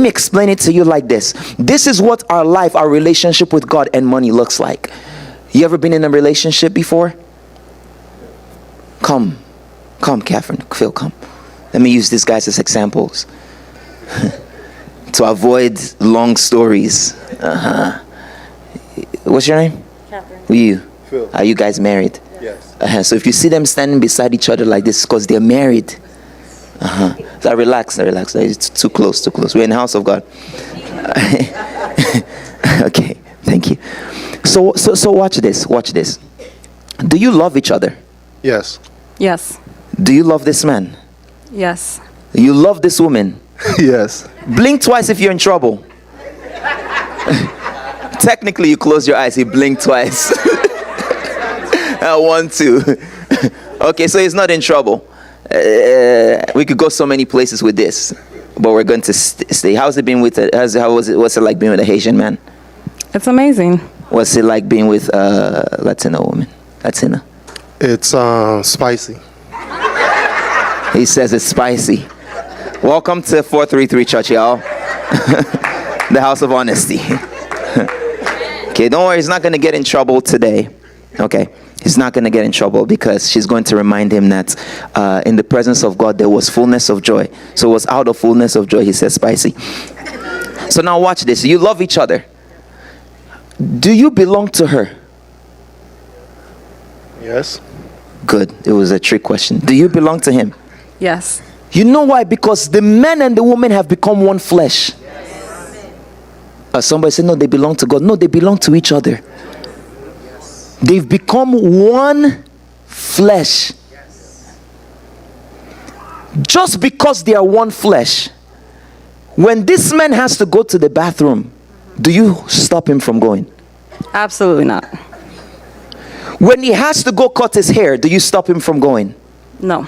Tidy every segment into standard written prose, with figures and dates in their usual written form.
me explain it to you like this. This is what our life, our relationship with God and money looks like. You ever been in a relationship before? Come, Catherine, Phil, come. Let me use these guys as examples to avoid long stories. What's your name? Catherine. Who are you? Phil. Are you guys married? Yes. So if you see them standing beside each other like this, because they're married. So relax. It's too close. We're in the house of God. Okay, thank you. So watch this. Do you love each other? Yes. Yes. Do you love this man? Yes. You love this woman? Yes. Blink twice if you're in trouble. Technically, you close your eyes. He blinked twice. 1, 2. Okay, so he's not in trouble. We could go so many places with this, but we're going to stay. How's it been with? What's it like being with a Haitian man? It's amazing. What's it like being with a Latino woman? Latina. It's spicy. He says it's spicy. Welcome to 433 Church, y'all. The house of honesty. Okay, don't worry. He's not going to get in trouble today. Okay. He's not going to get in trouble because she's going to remind him that in the presence of God, there was fullness of joy. So it was out of fullness of joy, he says spicy. So now watch this. You love each other. Do you belong to her? Yes. Good. It was a trick question. Do you belong to him? Yes. You know why? Because the man and the woman have become one flesh. Somebody said, no, they belong to God. No, they belong to each other. They've become one flesh. Just because they are one flesh, when this man has to go to the bathroom, do you stop him from going? Absolutely not. When he has to go cut his hair, do you stop him from going? No.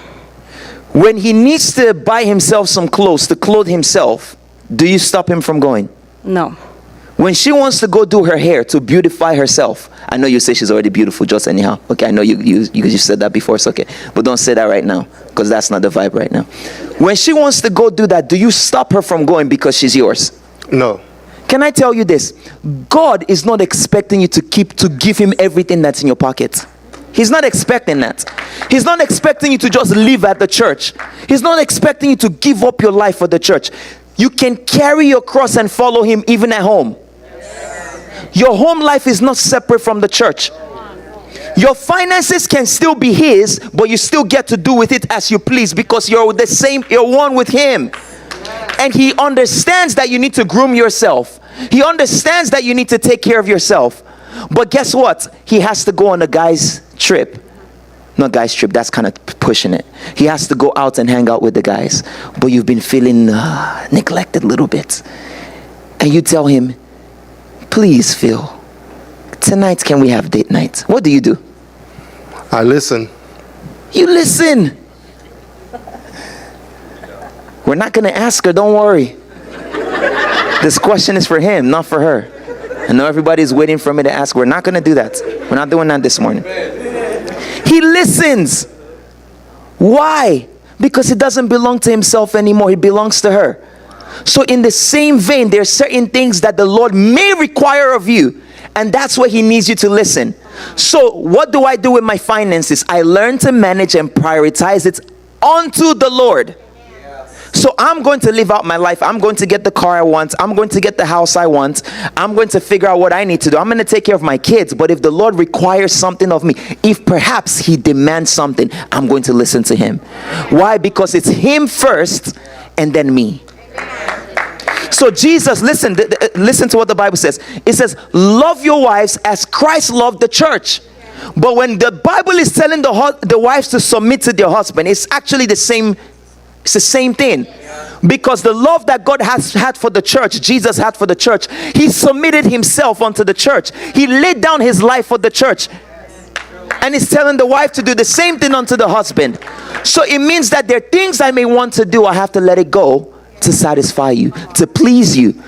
When he needs to buy himself some clothes to clothe himself, do you stop him from going? No. When she wants to go do her hair to beautify herself, I know you say she's already beautiful just anyhow. Okay, I know you said that before, it's okay. But don't say that right now, because that's not the vibe right now. When she wants to go do that, do you stop her from going because she's yours? No. Can I tell you this? God is not expecting you to give him everything that's in your pocket. He's not expecting that. He's not expecting you to just live at the church. He's not expecting you to give up your life for the church. You can carry your cross and follow him even at home. Your home life is not separate from the church. Your finances can still be his, but you still get to do with it as you please because you're one with him. And he understands that you need to groom yourself. He understands that you need to take care of yourself. But guess what? He has to go on a guy's trip. Not guy's trip, that's kind of pushing it. He has to go out and hang out with the guys. But you've been feeling neglected a little bit. And you tell him, please, Phil, tonight can we have date night? What do? I listen. You listen. We're not going to ask her, don't worry. This question is for him, not for her. I know everybody's waiting for me to ask. We're not going to do that. We're not doing that this morning. He listens. Why? Because he doesn't belong to himself anymore. He belongs to her. So in the same vein, there are certain things that the Lord may require of you. And that's where he needs you to listen. So what do I do with my finances? I learn to manage and prioritize it unto the Lord. So I'm going to live out my life. I'm going to get the car I want. I'm going to get the house I want. I'm going to figure out what I need to do. I'm going to take care of my kids. But if the Lord requires something of me, if perhaps he demands something, I'm going to listen to him. Why? Because it's him first and then me. So Jesus, listen to what the Bible says. It says, love your wives as Christ loved the church. But when the Bible is telling the wives to submit to their husband, it's actually the same. It's the same thing. Because the love that God has had for the church, Jesus had for the church, he submitted himself unto the church. He laid down his life for the church. And he's telling the wife to do the same thing unto the husband. So it means that there are things I may want to do, I have to let it go to satisfy you, to please you.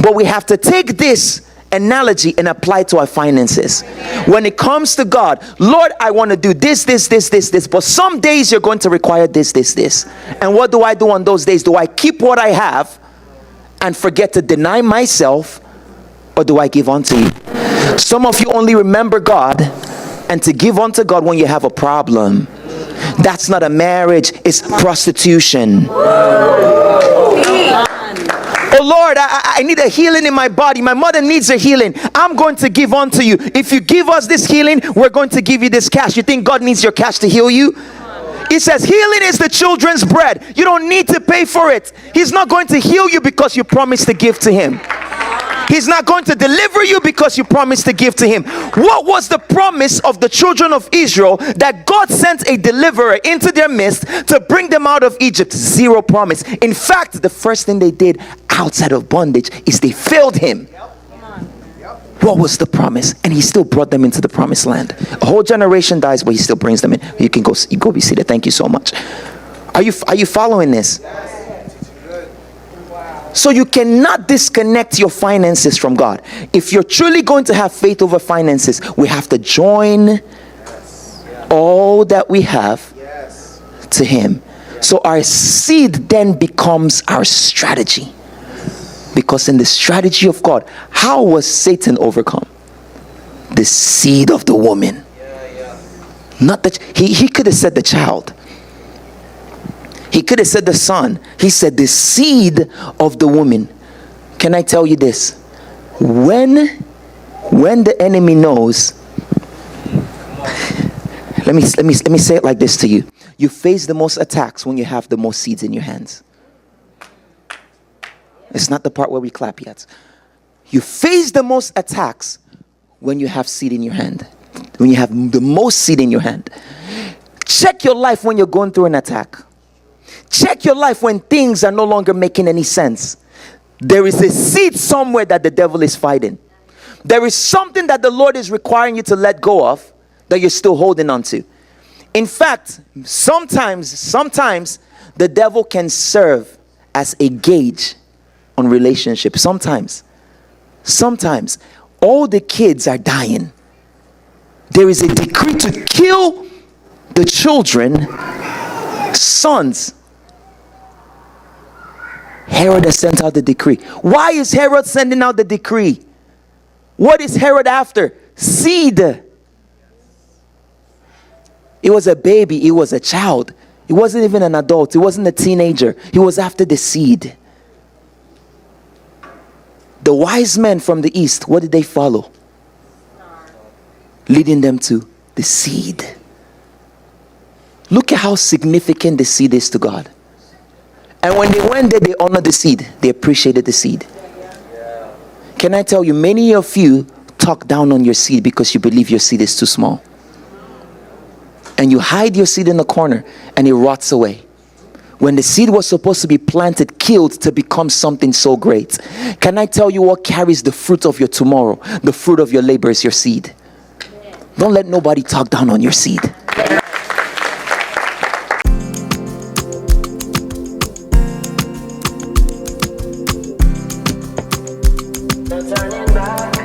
But we have to take this analogy and apply to our finances. When it comes to God, Lord, I want to do this, but some days you're going to require this. And what do I do on those days? Do I keep what I have and forget to deny myself, or do I give unto you? Some of you only remember God and to give unto God when you have a problem. That's not a marriage, it's prostitution. Oh Lord, I need a healing in my body. My mother needs a healing. I'm going to give unto you. If you give us this healing, we're going to give you this cash. You think God needs your cash to heal you? He says healing is the children's bread. You don't need to pay for it. He's not going to heal you because you promised to give to him. He's not going to deliver you because you promised to give to him. What was the promise of the children of Israel? That God sent a deliverer into their midst to bring them out of Egypt. Zero promise. In fact, the first thing they did outside of bondage is they failed him. What was the promise? And he still brought them into the promised land. A whole generation dies, but he still brings them in. You can go be seated. Thank you so much. Are you following this? So you cannot disconnect your finances from God. If you're truly going to have faith over finances, we have to join all that we have to him. So our seed then becomes our strategy. Because in the strategy of God, how was Satan overcome? The seed of the woman. Not that he could have said the child. He could have said the son. He said the seed of the woman. Can I tell you this? When the enemy knows, let me say it like this to you. You face the most attacks when you have the most seeds in your hands. It's not the part where we clap yet. You face the most attacks when you have seed in your hand. When you have the most seed in your hand. Check your life when you're going through an attack. Check your life when things are no longer making any sense. There is a seed somewhere that the devil is fighting. There is something that the Lord is requiring you to let go of that you're still holding on to. In fact, sometimes the devil can serve as a gauge on relationships. Sometimes all the kids are dying. There is a decree to kill the children, sons. Herod has sent out the decree. Why is Herod sending out the decree? What is Herod after? Seed. It was a baby. It was a child. It wasn't even an adult. It wasn't a teenager. He was after the seed. The wise men from the east, what did they follow? Leading them to the seed. Look at how significant the seed is to God. And when they went there, they honored the seed. They appreciated the seed. Can I tell you, many of you talk down on your seed because you believe your seed is too small. And you hide your seed in the corner and it rots away. When the seed was supposed to be planted, killed to become something so great. Can I tell you what carries the fruit of your tomorrow? The fruit of your labor is your seed. Don't let nobody talk down on your seed. No turning back.